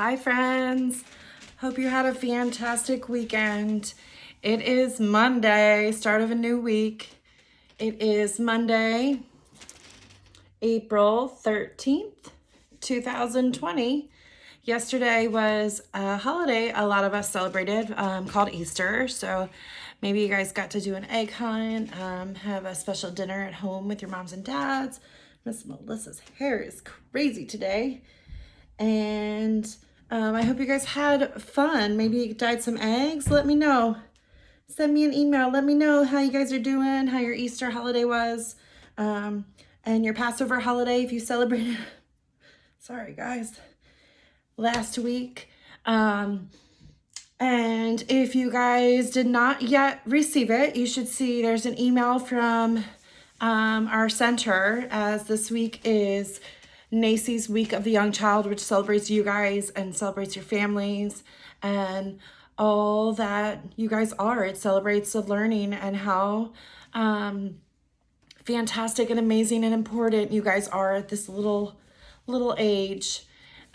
Hi friends, hope you had a fantastic weekend. It is Monday, start of a new week. It is Monday, April 13th, 2020. Yesterday was a holiday a lot of us celebrated called Easter. So maybe you guys got to do an egg hunt, have a special dinner at home with your moms and dads. Miss Melissa's hair is crazy today. And I hope you guys had fun. Maybe you dyed some eggs. Let me know. Send me an email. Let me know how you guys are doing, how your Easter holiday was, and your Passover holiday if you celebrated. Sorry, guys. Last week. And if you guys did not yet receive it, you should see there's an email from our center, as this week is NACCE's Week of the Young Child, which celebrates you guys and celebrates your families and all that you guys are. It celebrates the learning and how fantastic and amazing and important you guys are at this little age.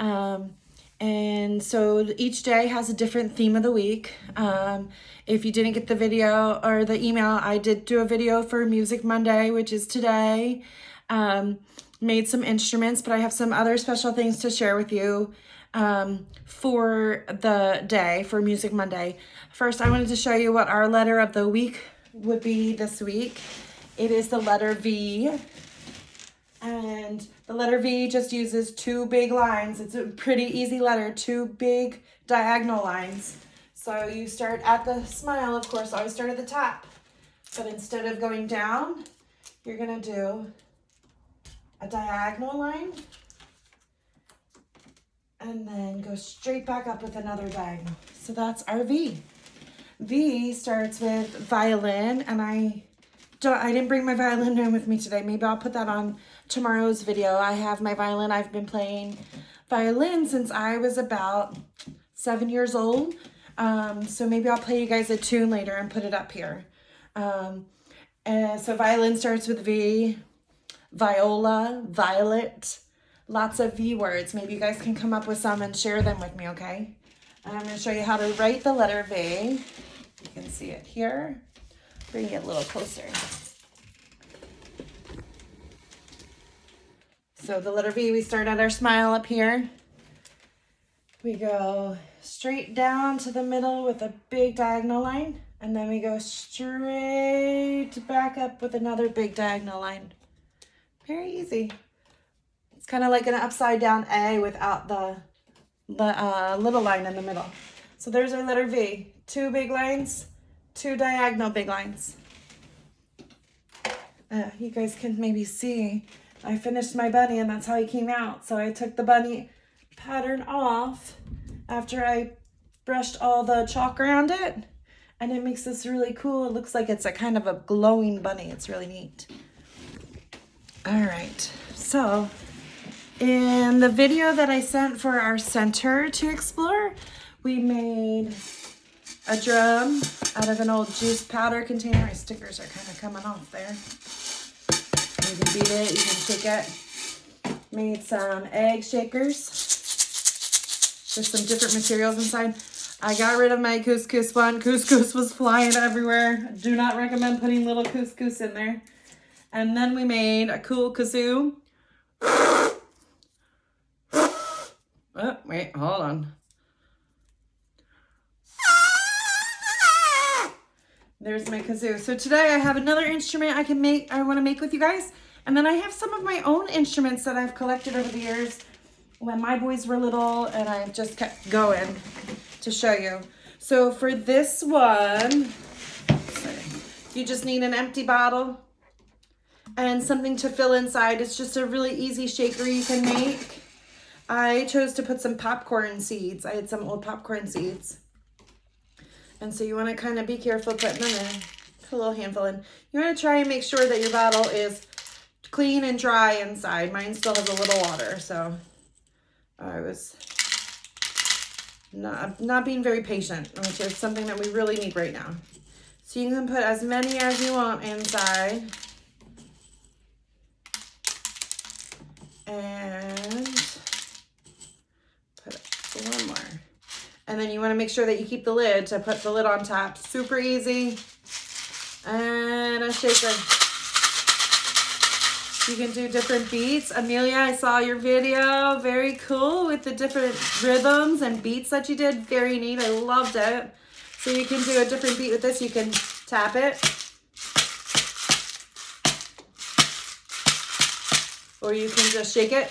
And so each day has a different theme of the week. If you didn't get the video or the email, I did do a video for Music Monday, which is today. Made some instruments, but I have some other special things to share with you for the day, for Music Monday. First, I wanted to show you what our letter of the week would be this week. It is the letter V. And the letter V just uses two big lines. It's a pretty easy letter, two big diagonal lines. So you start at the smile, of course, always start at the top. But instead of going down, you're gonna do a diagonal line and then go straight back up with another diagonal. So that's our V. V starts with violin, and I didn't bring my violin in with me today. Maybe I'll put that on tomorrow's video. I have my violin. I've been playing violin since I was about 7 years old. So maybe I'll play you guys a tune later and put it up here. And so violin starts with V. Viola, violet, lots of V words. Maybe you guys can come up with some and share them with me, okay? I'm going to show you how to write the letter V. You can see it here. Bring it a little closer. So the letter V, we start at our smile up here. We go straight down to the middle with a big diagonal line, and then we go straight back up with another big diagonal line. Very easy. It's kind of like an upside down A without the little line in the middle. So there's our letter V. Two big lines, two diagonal big lines. You guys can maybe see I finished my bunny, and that's how he came out. So I took the bunny pattern off after I brushed all the chalk around it, and it makes this really cool. It looks like it's a kind of a glowing bunny. It's really neat. All right, so in the video that I sent for our center to explore, we made a drum out of an old juice powder container. My stickers are kind of coming off there. You can beat it, you can shake it. Made some egg shakers. There's some different materials inside. I got rid of my couscous one. Couscous was flying everywhere. I do not recommend putting little couscous in there. And then we made a cool kazoo. Oh, wait, hold on. There's my kazoo. So today I have another instrument I want to make with you guys. And then I have some of my own instruments that I've collected over the years when my boys were little, and I've just kept going to show you. So for this one, you just need an empty bottle and something to fill inside. It's just a really easy shaker you can make. I chose to put some popcorn seeds. I had some old popcorn seeds. And so you want to kind of be careful putting them in. Put a little handful in. You want to try and make sure that your bottle is clean and dry inside. Mine still has a little water, so I was not being very patient, which is something that we really need right now. So you can put as many as you want inside. And put one And then you want to make sure that you keep the lid to put the lid on top. Super easy. And a shaker. You can do different beats. Amelia, I saw your video. Very cool with the different rhythms and beats that you did. Very neat. I loved it. So you can do a different beat with this. You can tap it. Or you can just shake it.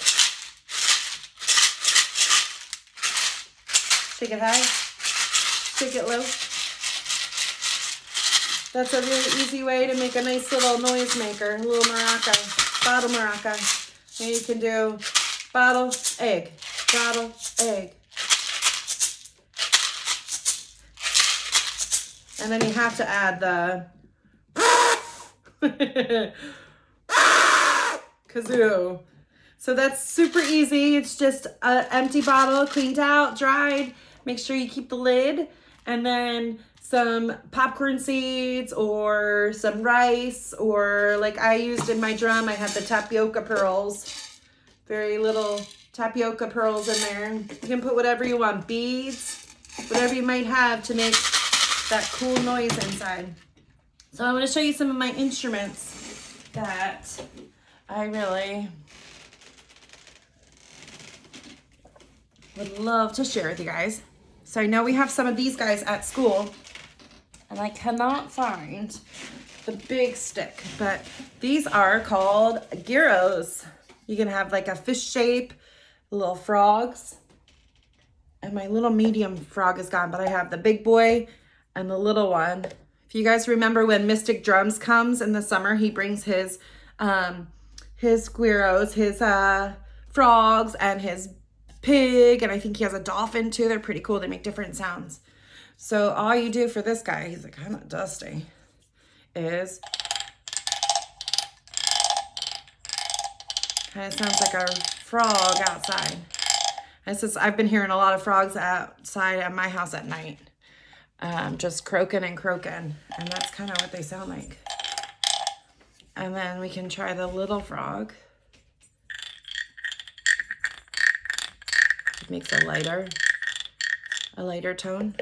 Shake it high. Shake it low. That's a really easy way to make a nice little noise maker. A little maraca. Bottle maraca. And you can do bottle, egg, bottle, egg. And then you have to add the kazoo. So that's super easy. It's just an empty bottle, cleaned out, dried. Make sure you keep the lid. And then some popcorn seeds or some rice, or like I used in my drum, I had the tapioca pearls. Very little tapioca pearls in there. You can put whatever you want, beads, whatever you might have to make that cool noise inside. So I'm going to show you some of my instruments that I really would love to share with you guys. So I know we have some of these guys at school, and I cannot find the big stick, but these are called gyros. You can have like a fish shape, little frogs, and my little medium frog is gone, but I have the big boy and the little one. If you guys remember when Mystic Drums comes in the summer, he brings his gyros, his frogs, and his pig, and I think he has a dolphin too. They're pretty cool. They make different sounds. So all you do for this guy, he's like kind of dusty, is kind of sounds like a frog outside. And since I've been hearing a lot of frogs outside at my house at night, just croaking and croaking, and that's kind of what they sound like. And then we can try the little frog. It makes a lighter tone.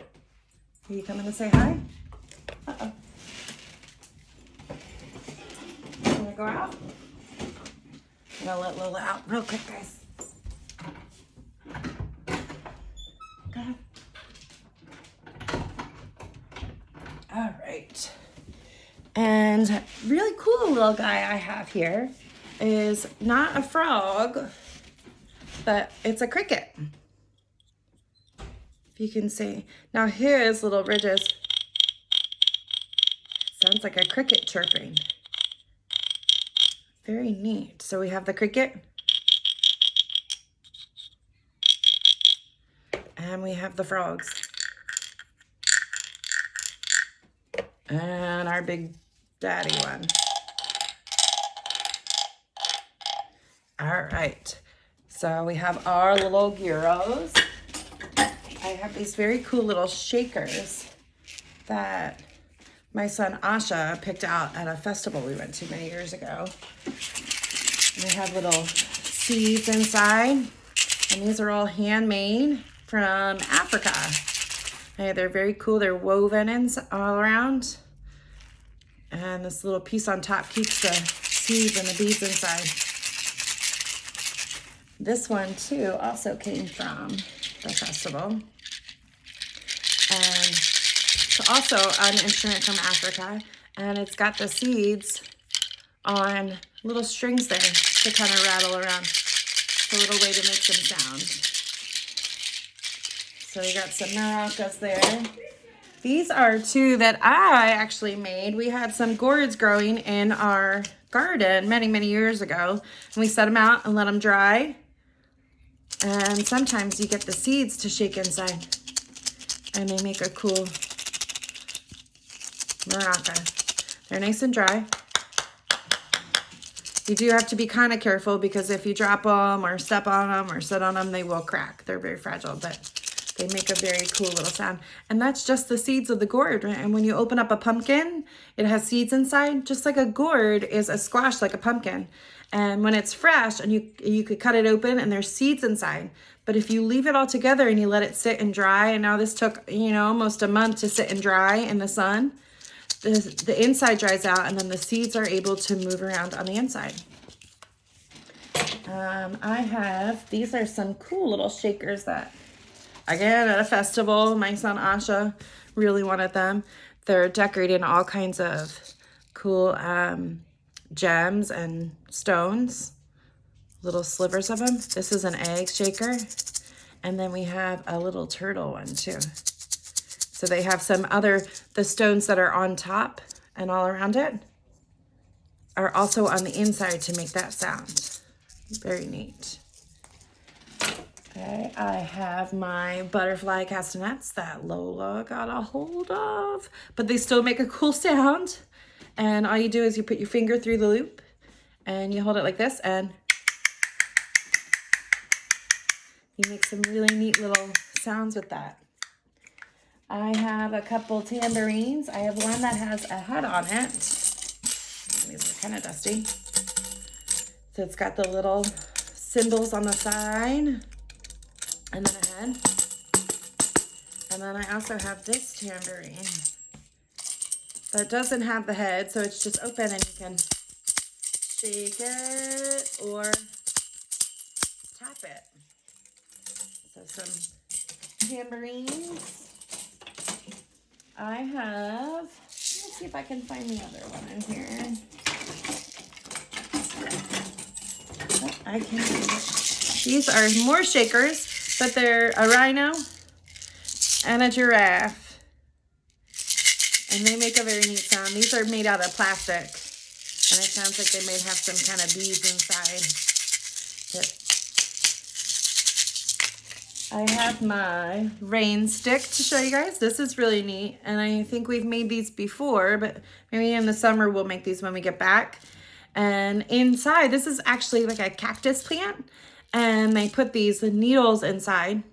Are you coming to say hi? Uh-oh. You wanna go out? I'm gonna let Lola out real quick, guys. Go ahead. All right. And really cool little guy I have here is not a frog, but it's a cricket. If you can see. Now his little ridges sounds like a cricket chirping. Very neat. So we have the cricket. And we have the frogs. And our big daddy one. All right. So we have our little gyros. I have these very cool little shakers that my son Asha picked out at a festival we went to many years ago. And they have little seeds inside. And these are all handmade from Africa. And they're very cool. They're woven in all around. And this little piece on top keeps the seeds and the beads inside. This one too also came from the festival. And it's also an instrument from Africa. And it's got the seeds on little strings there to kind of rattle around. It's a little way to make them sound. So we got some maracas there. These are two that I actually made. We had some gourds growing in our garden many, many years ago. And we set them out and let them dry. And sometimes you get the seeds to shake inside. And they make a cool maraca. They're nice and dry. You do have to be kind of careful because if you drop them or step on them or sit on them, they will crack. They're very fragile, but they make a very cool little sound. And that's just the seeds of the gourd. Right? And when you open up a pumpkin, it has seeds inside, just like a gourd is a squash like a pumpkin. And when it's fresh, and you could cut it open and there's seeds inside. But if you leave it all together and you let it sit and dry, and now this took, you know, almost a month to sit and dry in the sun, the inside dries out and then the seeds are able to move around on the inside. These are some cool little shakers that, again, at a festival, my son Asha really wanted them. They're decorated in all kinds of cool gems and stones, little slivers of them. This is an egg shaker. And then we have a little turtle one too. So they have the stones that are on top and all around it are also on the inside to make that sound. Very neat. Okay, I have my butterfly castanets that Lola got a hold of, but they still make a cool sound. And all you do is you put your finger through the loop and you hold it like this and you make some really neat little sounds with that. I have a couple tambourines. I have one that has a head on it. These are kind of dusty. So it's got the little cymbals on the side and then a head. And then I also have this tambourine that doesn't have the head, so it's just open and you can shake it or tap it. So some tambourines. I have, let's see if I can find the other one in here. I can't do it. These are more shakers, but they're a rhino and a giraffe. And they make a very neat sound. These are made out of plastic. And it sounds like they may have some kind of beads inside. But I have my rain stick to show you guys. This is really neat. And I think we've made these before, but maybe in the summer we'll make these when we get back. And inside, this is actually like a cactus plant. And they put these needles inside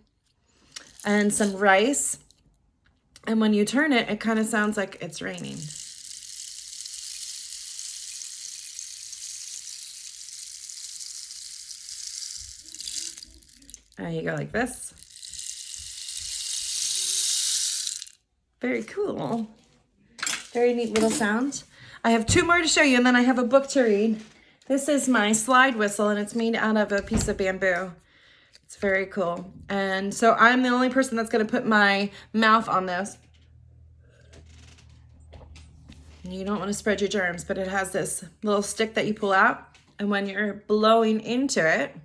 and some rice. And when you turn it, it kind of sounds like it's raining. And you go like this. Very cool. Very neat little sound. I have two more to show you, and then I have a book to read. This is my slide whistle, and it's made out of a piece of bamboo. It's very cool. And so I'm the only person that's going to put my mouth on this. And you don't want to spread your germs, but it has this little stick that you pull out. And when you're blowing into it,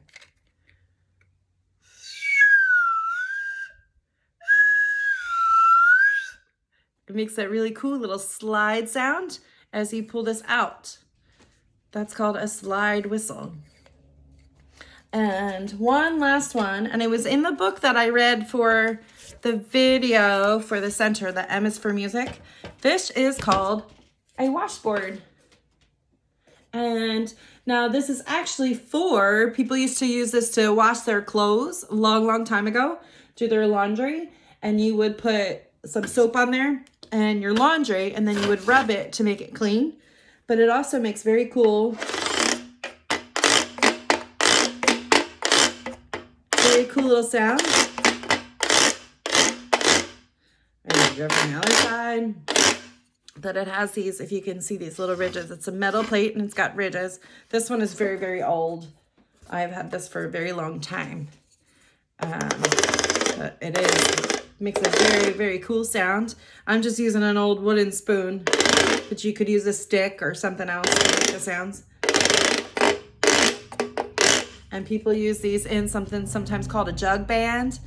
it makes that really cool little slide sound as you pull this out. That's called a slide whistle. And one last one, and it was in the book that I read for the video for the center, the M is for music. This is called a washboard. And now this is actually for, people used to use this to wash their clothes a long, long time ago, do their laundry, and you would put some soap on there and your laundry, and then you would rub it to make it clean. But it also makes very cool, little sound. And you go from the other side. That it has these, if you can see these little ridges. It's a metal plate and it's got ridges. This one is very, very old. I've had this for a very long time. But makes a very, very cool sound. I'm just using an old wooden spoon, but you could use a stick or something else to make the sounds. And people use these in something sometimes called a jug band.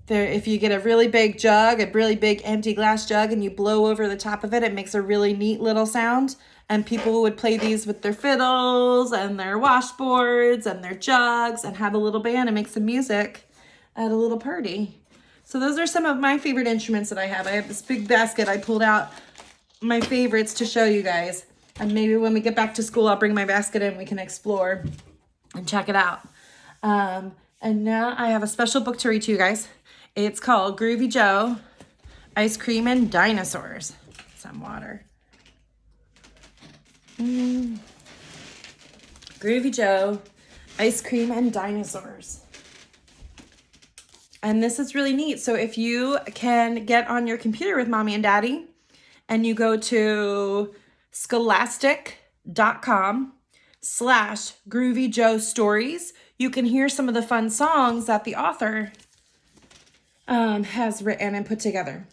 If you get a really big jug, a really big empty glass jug, and you blow over the top of it, it makes a really neat little sound. And people would play these with their fiddles and their washboards and their jugs and have a little band and make some music at a little party. So those are some of my favorite instruments that I have. I have this big basket. I pulled out my favorites to show you guys. And maybe when we get back to school, I'll bring my basket in. We can explore and check it out. And now I have a special book to read to you guys. It's called Groovy Joe, Ice Cream and Dinosaurs. Some water. Groovy Joe, Ice Cream and Dinosaurs. And this is really neat. So if you can get on your computer with mommy and daddy and you go to scholastic.com/Groovy Joe Stories, you can hear some of the fun songs that the author has written and put together.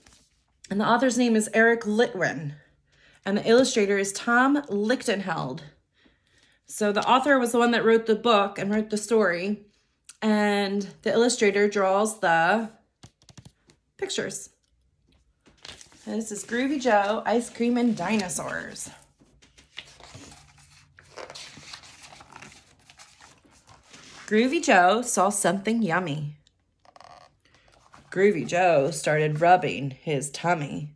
And the author's name is Eric Litwin. And the illustrator is Tom Lichtenheld. So the author was the one that wrote the book and wrote the story. And the illustrator draws the pictures. And this is Groovy Joe, Ice Cream and Dinosaurs. Groovy Joe saw something yummy. Groovy Joe started rubbing his tummy.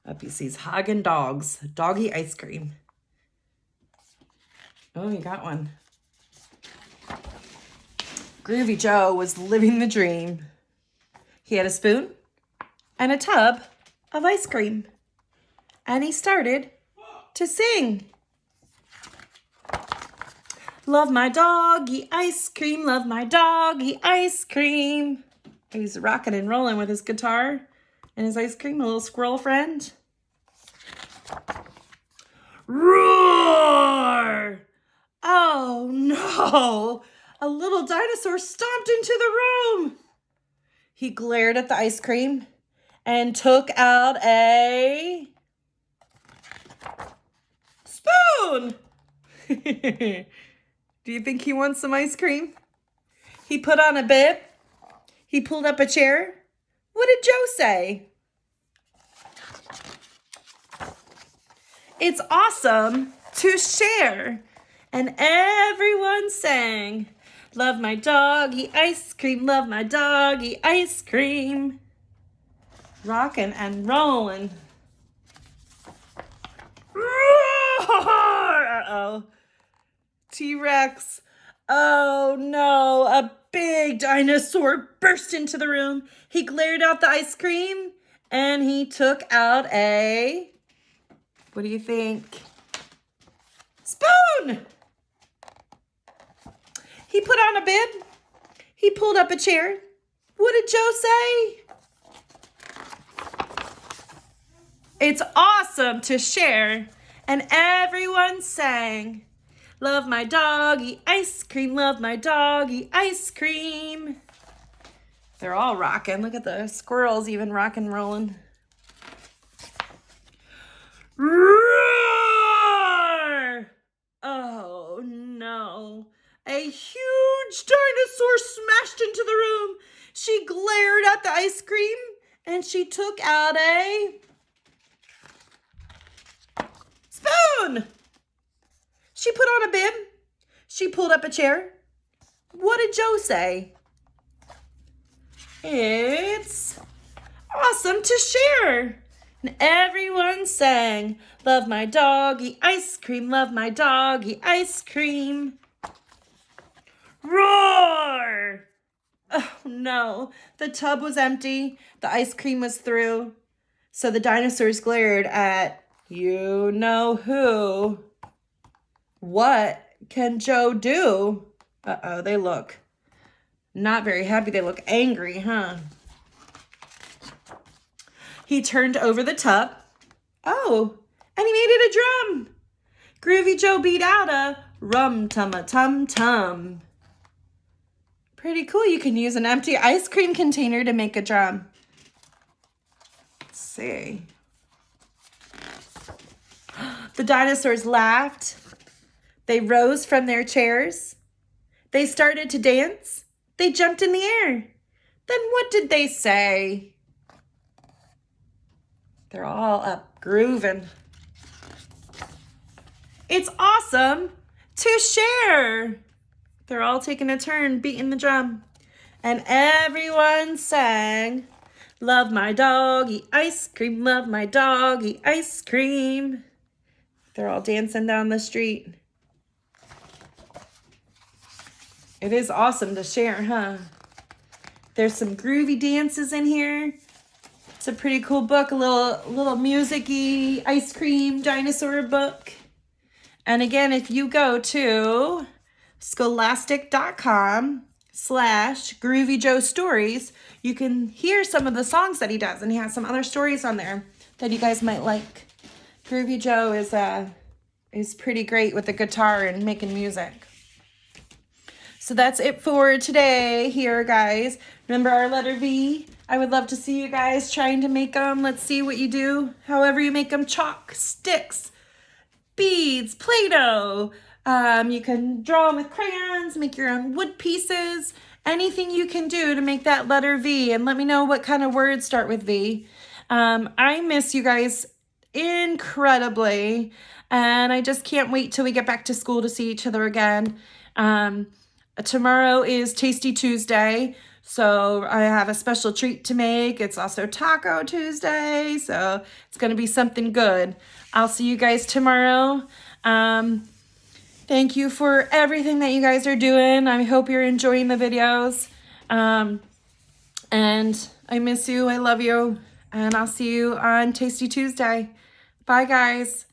Up he sees Häagen-Dazs doggy ice cream. Oh, he got one. Groovy Joe was living the dream. He had a spoon and a tub of ice cream. And he started to sing. Love my doggy ice cream, love my doggy ice cream. He's rocking and rolling with his guitar and his ice cream, a little squirrel friend. Roar! Oh no! A little dinosaur stomped into the room. He glared at the ice cream and took out a spoon. Do you think he wants some ice cream? He put on a bib. He pulled up a chair. What did Joe say? It's awesome to share. And everyone sang, love my doggy ice cream, love my doggy ice cream. Rocking and rolling. Uh-oh. T-Rex. Oh no, a big dinosaur burst into the room. He glared out the ice cream and he took out a, what do you think? Spoon! He put on a bib. He pulled up a chair. What did Joe say? It's awesome to share. And everyone sang, love my doggy ice cream, love my doggy ice cream. They're all rocking. Look at the squirrels even rock and rolling. Roar! Oh no. A huge dinosaur smashed into the room. She glared at the ice cream and she took out a spoon. She put on a bib. She pulled up a chair. What did Joe say? It's awesome to share. And everyone sang, love my doggy ice cream, love my doggy ice cream. Roar! Oh no, the tub was empty. The ice cream was through. So the dinosaurs glared at you know who. What can Joe do? Uh-oh, they look not very happy. They look angry, huh? He turned over the tub. Oh, and he made it a drum. Groovy Joe beat out a rum-tum-a-tum-tum. Pretty cool. You can use an empty ice cream container to make a drum. Let's see. The dinosaurs laughed. They rose from their chairs. They started to dance. They jumped in the air. Then what did they say? They're all up grooving. It's awesome to share. They're all taking a turn beating the drum. And everyone sang, love my doggy ice cream, love my doggy ice cream. They're all dancing down the street. It is awesome to share, huh? There's some groovy dances in here. It's a pretty cool book, a little music-y ice cream dinosaur book. And again, if you go to scholastic.com/Groovy Joe Stories, you can hear some of the songs that he does, and he has some other stories on there that you guys might like. Groovy Joe is pretty great with the guitar and making music. So that's it for today here, guys. Remember our letter V? I would love to see you guys trying to make them. Let's see what you do. However you make them: chalk, sticks, beads, Play-Doh. You can draw them with crayons, make your own wood pieces, anything you can do to make that letter V. And let me know what kind of words start with V. I miss you guys incredibly, and I just can't wait till we get back to school to see each other again. Tomorrow is Tasty Tuesday, so I have a special treat to make. It's also Taco Tuesday, so it's going to be something good. I'll see you guys tomorrow. Thank you for everything that you guys are doing. I hope you're enjoying the videos. And I miss you. I love you. And I'll see you on Tasty Tuesday. Bye, guys.